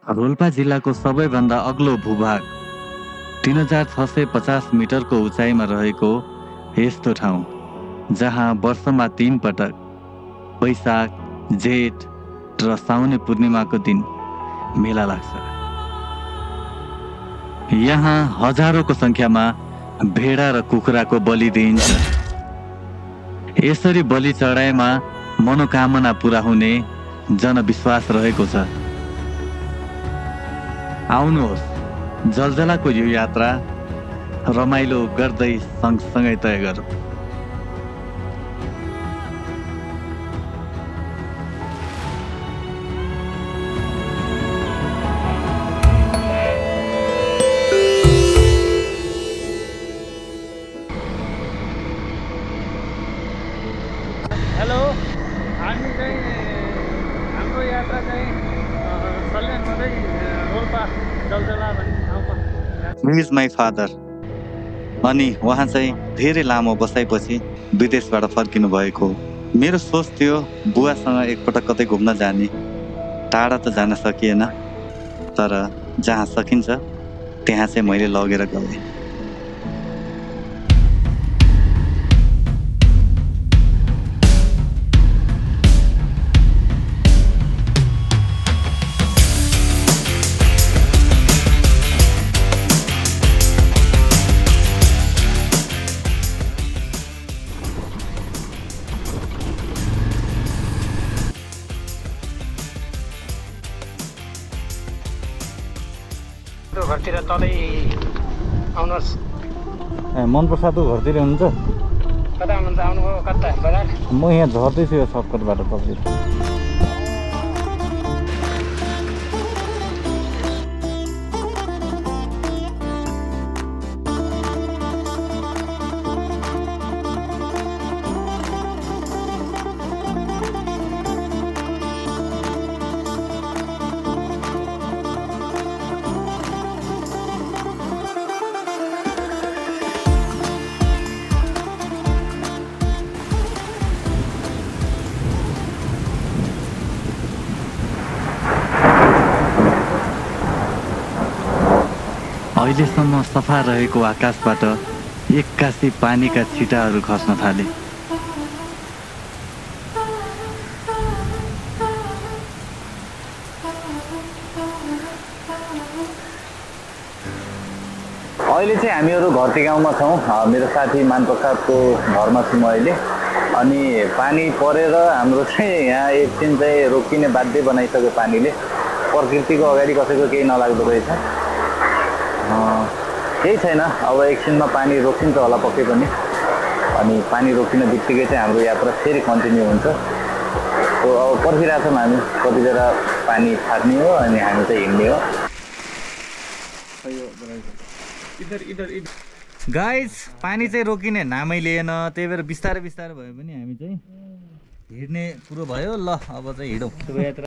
रोल्पा जिल्लाको सबैभन्दा अग्लो भूभाग 3650 मिटरको उचाइमा रहेको यस्तो ठाउँ जहाँ वर्षमा 3 पटक वैशाख, जेठ र साउने पूर्णिमाको दिन मेला लाग्छ। यहाँ हजारौंको संख्यामा भेडा र कुखुराको बलि दिइन्छ। यसरी बलि चढाएमा मनोकामना पूरा हुने जनविश्वास रहेको छ। आउनुहोस्, जलजलाको यो यात्रा रमाइलो गर्दै सँगसँगै तय गरौँ। हेलो, हामी चाहिँ हाम्रो यात्रा चाहिँ सल्यान हुँदै रोल्पा जलजला भन्ने ठाउँमा। He is my father। अनि उहाँ चाहिँ धेरै लामो बसाइपछि विदेशबाट फर्किनु भएको हो। मेरो सोच थियो बुवासँग एकपटक कतै घुम्न जाने। टाढा त जान सकिएन, तर जहाँ सकिन्छ त्यहाँ चाहिँ मैले लगेर गएँ। घरतिर तलै आउनुहोस्। मनप्रसादको घरतिर हुनुहुन्छ? कता हुनुहुन्छ? आउनुभयो कता? बजार? म यहाँ झर्दैछु यो सर्टकटबाट तपाईँ। अहिलेसम्म सफा रहेको आकाशबाट एक्कासी पानीका छिटाहरू खस्न थाले। अहिले चाहिँ हामीहरू घरती गाउँमा छौँ। मेरो साथी मानप्रसादको घरमा छु म अहिले। अनि पानी परेर हाम्रो चाहिँ यहाँ एकछिन चाहिँ रोकिने बाध्य बनाइसक्यो पानीले। प्रकृतिको अगाडि कसैको केही नलाग्दो रहेछ। केही छैन, अब एकछिनमा पानी रोकिन्छ होला पक्कै पनि। अनि पानी रोकिने बित्तिकै चाहिँ हाम्रो यात्रा फेरि कन्टिन्यू हुन्छ। सो अब पर्खिरहेको छौँ हामी, कति बेला पानी फाट्ने हो अनि हामी चाहिँ हिँड्ने हो। गाइज, पानी चाहिँ रोकिने नामै लिएन, त्यही भएर बिस्तारै बिस्तारै भए पनि हामी चाहिँ हिँड्ने कुरो भयो। ल अब चाहिँ हिँडौँ। यात्रा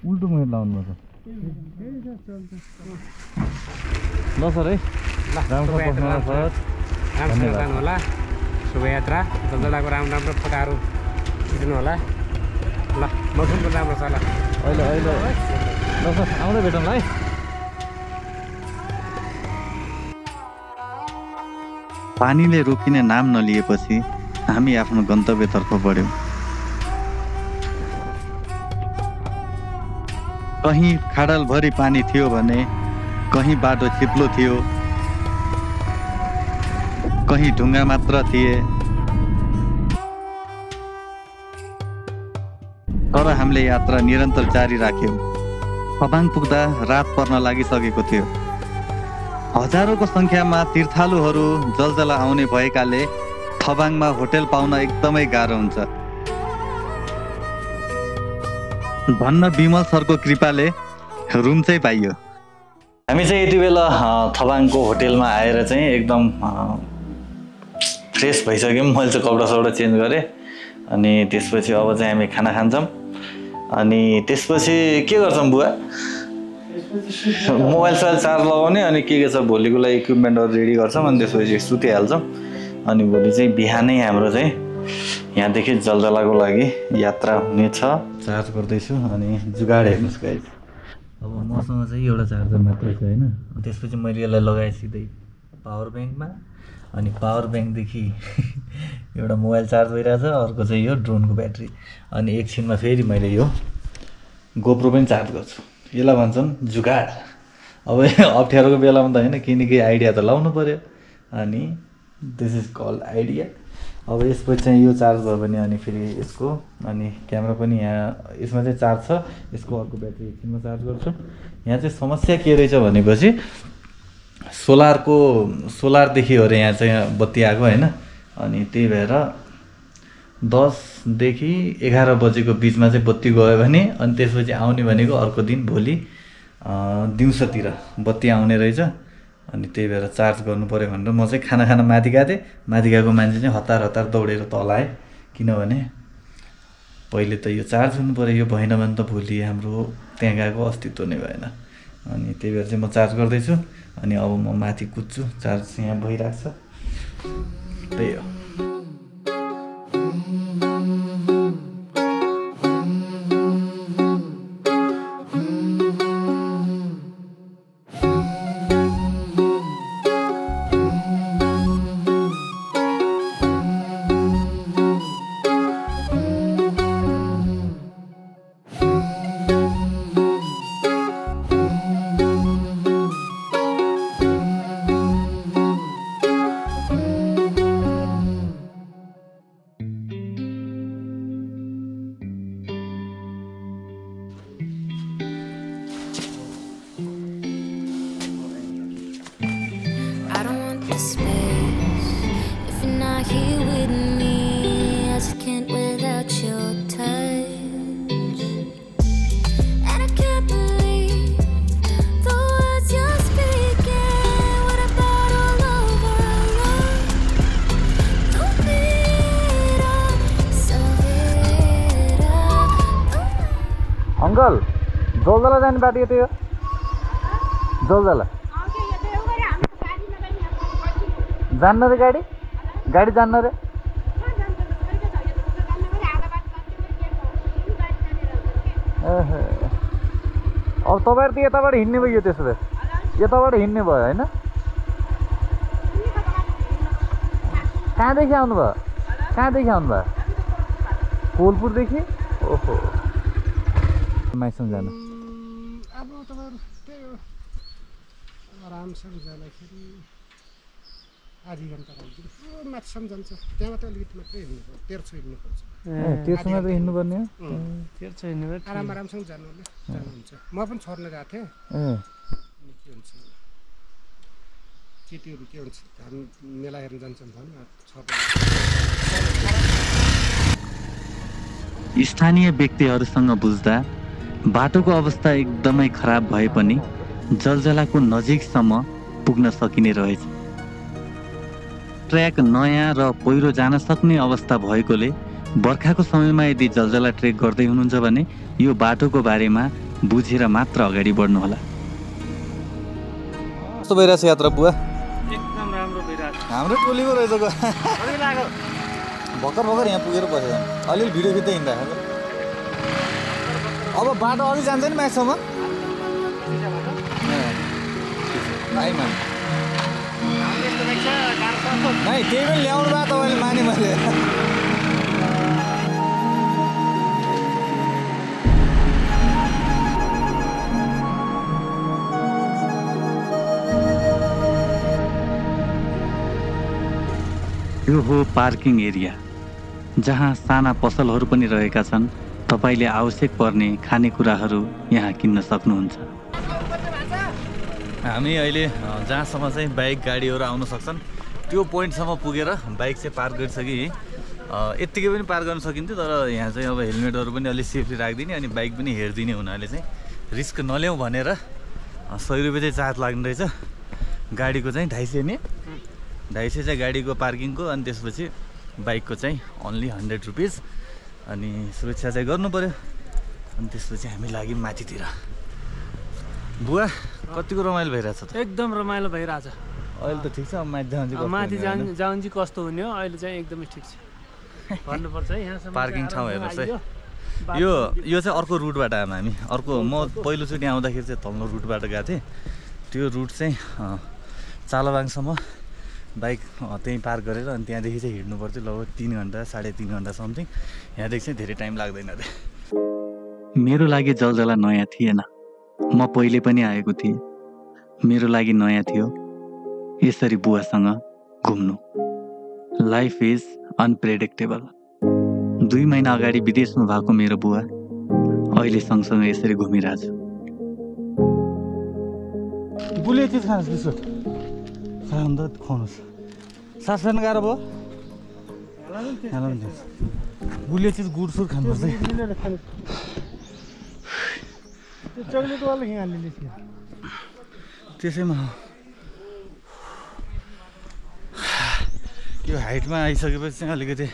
उल्टो मुख लाउनु पर्छ। ल सर है, राम्रो बस्नुहोला सर। राम्रोसँग जानु होला। शुभयात्रा। जलजलाको राम्रो राम्रो फोटाहरू खिच्नु होला। ल मौसम पनि राम्रो छ। ल अहिले अहिले ल सर, आउँदै भेटौँ है। पानीले रोकिने नाम नलिएपछि हामी आफ्नो गन्तव्यतर्फ बढ्यौँ। कहीँ खाडलभरि पानी थियो भने कहीँ बाटो चिप्लो थियो, कहीँ ढुङ्गा मात्र थिए। तर हामीले यात्रा निरन्तर जारी राख्यौँ। थबाङ पुग्दा रात पर्न लागिसकेको थियो। हजारौंको संख्यामा तीर्थालुहरू जलजला आउने भएकाले थबाङमा होटेल पाउन एकदमै गाह्रो हुन्छ। भन्न विमल सरको कृपाले रुम चाहिँ पाइयो। हामी चाहिँ यति बेला थबाङको होटेलमा आएर चाहिँ एकदम फ्रेस भइसक्यौँ। मैले चाहिँ कपडा सपडा चेन्ज गरेँ। अनि त्यसपछि अब चाहिँ हामी खाना खान्छौँ। अनि त्यसपछि के गर्छौँ बुवा? मोबाइल सोबाइल चार्ज लगाउने अनि के छ भोलिको लागि इक्विपमेन्टहरू रेडी गर्छौँ। अनि त्यसपछि सुतिहाल्छौँ। अनि भोलि चाहिँ बिहानै हाम्रो चाहिँ यहाँदेखि जलजलाको लागि यात्रा हुनेछ। चार्ज गर्दैछु अनि जुगाड हेर्नुहोस् गाइस। अब मसँग चाहिँ एउटा चार्जर मात्रै छ होइन, त्यसपछि मैले यसलाई लगाएँ सिधै पावर ब्याङ्कमा। अनि पावर ब्याङ्कदेखि एउटा मोबाइल चार्ज भइरहेछ, अर्को चाहिँ यो ड्रोनको ब्याट्री। अनि एकछिनमा फेरि मैले यो गोप्रो पनि चार्ज गर्छु। यसलाई भन्छन् जुगाड। अब अप्ठ्यारोको बेलामा त होइन, किनकि आइडिया त लाउनु पऱ्यो। अनि दिस इज कल्ड आइडिया। अब यसपछि चाहिँ यो चार्ज भयो भने अनि फेरि यसको अनि क्यामेरा पनि यहाँ यसमा चाहिँ चार्ज छ, यसको अर्को ब्याट्री एकछिनमा चार्ज गर्छु। यहाँ चाहिँ समस्या के रहेछ भनेपछि सोलरदेखि हो अरे यहाँ चाहिँ बत्ती आएको होइन। अनि त्यही भएर 10देखि 11 बजेको बिचमा चाहिँ बत्ती गयो भने अनि त्यसपछि आउने भनेको अर्को दिन भोलि दिउँसोतिर बत्ती आउने रहेछ। अनि त्यही भएर चार्ज गर्नु पऱ्यो भनेर म चाहिँ खाना माथि गएको थिएँ। माथि गएको मान्छे चाहिँ हतार दौडेर तल आएँ, किनभने पहिले त यो चार्ज हुनु पऱ्यो। यो भएन भने त भोलि हाम्रो त्यहाँ गएको अस्तित्व नै भएन। अनि त्यही भएर चाहिँ म चार्ज गर्दैछु। अनि अब म माथि कुद्छु, चार्ज यहाँ भइरहेको छ। त्यही हो। अंकल जलजला जाने बाटो यतै हो? जलजला जान्न रे? गाडी जान्न रे? अब तपाईँहरू त यताबाट हिँड्ने भयो, त्यसो भए यताबाट हिँड्ने भयो होइन? कहाँदेखि आउनुभयो? कोलपुरदेखि? ओहो, माइसम्म जानु। अब तपाईँहरू त्यही हो, आरामसँग जाँदाखेरि आधी घन्टा लाग्छ। माथिसम्म जान्छ, त्यहाँ मात्रै अलिकति मात्रै हिँड्नु पर्छ, 1300 हिँड्नुपर्छ। तेर्सो मात्रै हिँड्नुपर्ने हो? 1300 हिँड्नु आरामसँग जानुहुन्छ। म पनि छोड्न गएको थिएँ। के हुन्छ केटीहरू के हुन्छ, हामी मेला हेर्न जान्छौँ भने स्थानीय व्यक्तिहरूसँग बुझ्दा बाटोको अवस्था एकदमै खराब भए पनि जलजलाको नजिकसम्म पुग्न सकिने रहेछ। ट्र्याक नयाँ र पहिरो जान सक्ने अवस्था भएकोले बर्खाको समयमा यदि जलजला ट्रेक गर्दै हुनुहुन्छ भने यो बाटोको बारेमा बुझेर मात्र अगाडि बढ्नुहोला। कस्तो भइरहेछ यात्रा बुवा? एकदम राम्रो भइरहेछ। हाम्रो टोलीको रहेछ भर्खर यहाँ पुगेर बसेर अलिअलि भिडियो खिच्दै हिँड्दा। अब बाटो अघि जान्छ नि म्याक्सम्म? नाइ त्यही पनि ल्याउनु भयो तपाईँले, माने मैले। यो हो पार्किङ एरिया, जहाँ साना पसलहरू पनि रहेका छन्। तपाईले आवश्यक पर्ने खानेकुराहरू यहाँ किन्न सक्नुहुन्छ। हामी अहिले जहाँसम्म चाहिँ बाइक गाडीहरू आउन सक्छन् त्यो पोइन्टसम्म पुगेर बाइक चाहिँ पार्क गरिसकेँ। यत्तिकै पनि पार्क गर्न सकिन्थ्यो, तर यहाँ चाहिँ अब हेलमेटहरू पनि अलिक सेफ्टी राखिदिने अनि बाइक पनि हेरिदिने हुनाले चाहिँ रिस्क नल्याउँ भनेर 100 रुपियाँ चाहिँ चार्ज लाग्ने रहेछ। गाडीको चाहिँ 250 नि, 250 चाहिँ गाडीको पार्किङको, अनि त्यसपछि बाइकको चाहिँ ओन्ली 100 रुपियाँ। अनि सुरक्षा चाहिँ गर्नु पर्यो। अनि त्यसपछि हामी लाग्यौँ माथितिर। बुवा कतिको रमाइलो भइरहेछ त? एकदम रमाइलो भइरहेछ। अहिले त ठिक छ, माथि जाउँ चाहिँ कस्तो हुने हो? अहिले चाहिँ एकदमै ठिक छ। भन्नुपर्छ है यहाँसम्म पार्किङ ठाउँ हेर्नुहोस् है यो चाहिँ अर्को रुटबाट आयौँ हामी अर्को म पहिलोचोटि आउँदाखेरि चाहिँ तल्लो रुटबाट गएको थिएँ त्यो रुट चाहिँ चालाबाङसम्म बाइक त्यहीँ पार्क गरेर अनि त्यहाँदेखि चाहिँ हिँड्नु पर्थ्यो लगभग 3 घन्टा 3.5 घन्टा समथिङ यहाँदेखि चाहिँ धेरै टाइम लाग्दैन अरे मेरो लागि जलजला नयाँ थिएन म पहिले पनि आएको थिएँ मेरो लागि नयाँ थियो यसरी बुवासँग घुम्नु लाइफ इज अनप्रेडिक्टेबल 2 महिना अगाडि विदेशमा भएको मेरो बुवा अहिले सँगसँगै यसरी घुमिरहेछ गुलियो चिज खानुहोस् बिस्कुट खानु त खुवाउनुहोस् सास फेर्न गाह्रो भयो गुलियो चिज गुडसुर खानुपर्छ है चक्लेटवाला यहाँले थियो त्यसैमा यो हाइटमा आइसकेपछि चाहिँ अलिकति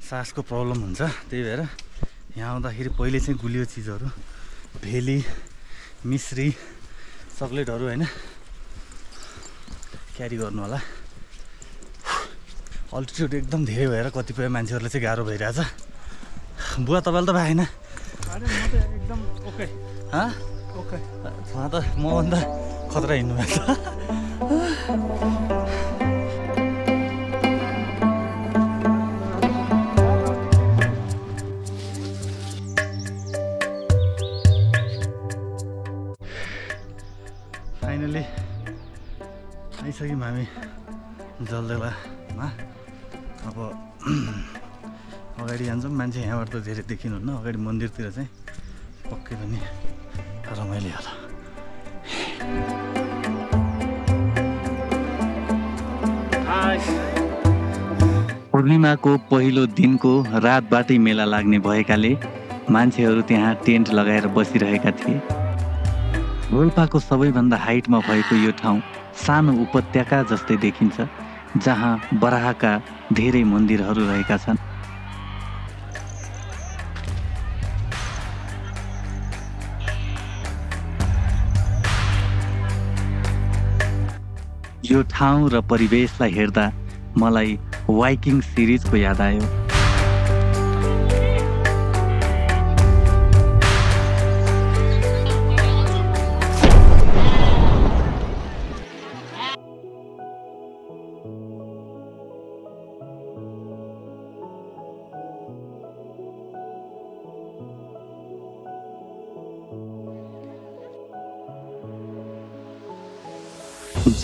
सासको प्रब्लम हुन्छ त्यही भएर यहाँ आउँदाखेरि पहिले चाहिँ गुलियो चिजहरू भेली मिश्री चक्लेटहरू होइन क्यारी गर्नु होला अल्टिट्युड एकदम धेरै भएर कतिपय मान्छेहरूलाई चाहिँ गाह्रो भइरहेछ बुवा तपाईँले त भएन एकदम ओके ओके उहाँ त मभन्दा खतरा हिँड्नु भएको छ फाइनली आइसक्यौँ हामी जलदेलामा अब अगाडि जान्छौँ मान्छे यहाँबाट त धेरै देखिनुहुन्न अगाडि मन्दिरतिर चाहिँ पक्कै पनि रमाइलो होला पूर्णिमाको पहिलो दिनको रातबाटै मेला लाग्ने भएकाले मान्छेहरू त्यहाँ टेन्ट लगाएर बसिरहेका थिए रोल्पाको सबैभन्दा हाइटमा भएको यो ठाउँ सानो उपत्यका जस्तै देखिन्छ जहाँ बराहका धेरै मन्दिरहरू रहेका छन् यो ठाउँ र परिवेशलाई हेर्दा मलाई वाइकिङ सिरिजको याद आयो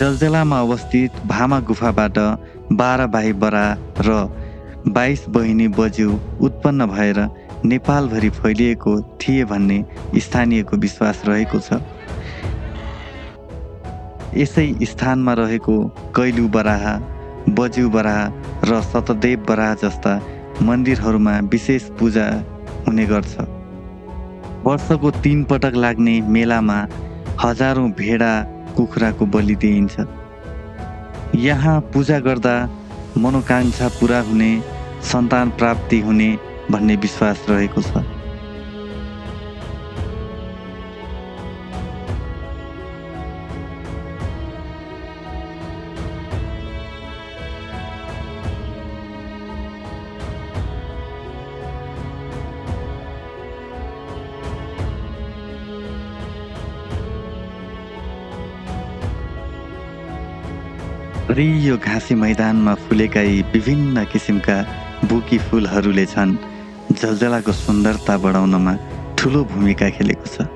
जलजलामा अवस्थित भामा गुफाबाट 12 भाइ बरा र 22 बहिनी बज्यू उत्पन्न भएर नेपालभरि फैलिएको थिए भन्ने स्थानीयको विश्वास रहेको छ यसै स्थानमा रहेको कैलु बराहा बज्यू बराहा र सतदेव बराहा जस्ता मन्दिरहरूमा विशेष पूजा हुने गर्छ वर्षको 3 पटक लाग्ने मेलामा हजारौं भेडा कुखुराको बलि दिइन्छ यहाँ पूजा गर्दा मनोकांक्षा पूरा हुने सन्तान प्राप्ति हुने भन्ने विश्वास रहेको छ हरियो घाँसी मैदानमा फुलेका यी विभिन्न किसिमका बुकी फुलहरूले छन् जलजलाको सुन्दरता बढाउनमा ठुलो भूमिका खेलेको छ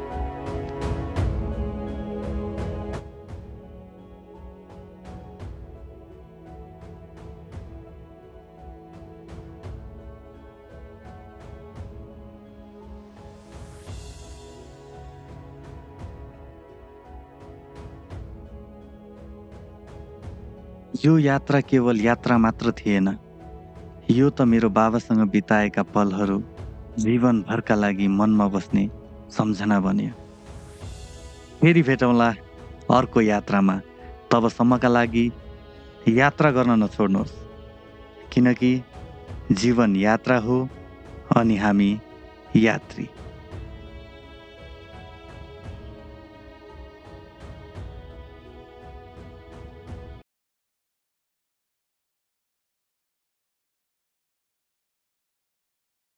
यो यात्रा केवल यात्रा मात्र थिएन यो त मेरो बाबासँग बिताएका पलहरू जीवनभरका लागि मनमा बस्ने सम्झना बन्यो फेरि भेटौँला अर्को यात्रामा तबसम्मका लागि यात्रा गर्न नछोड्नुहोस् किनकि जीवन यात्रा हो अनि हामी यात्री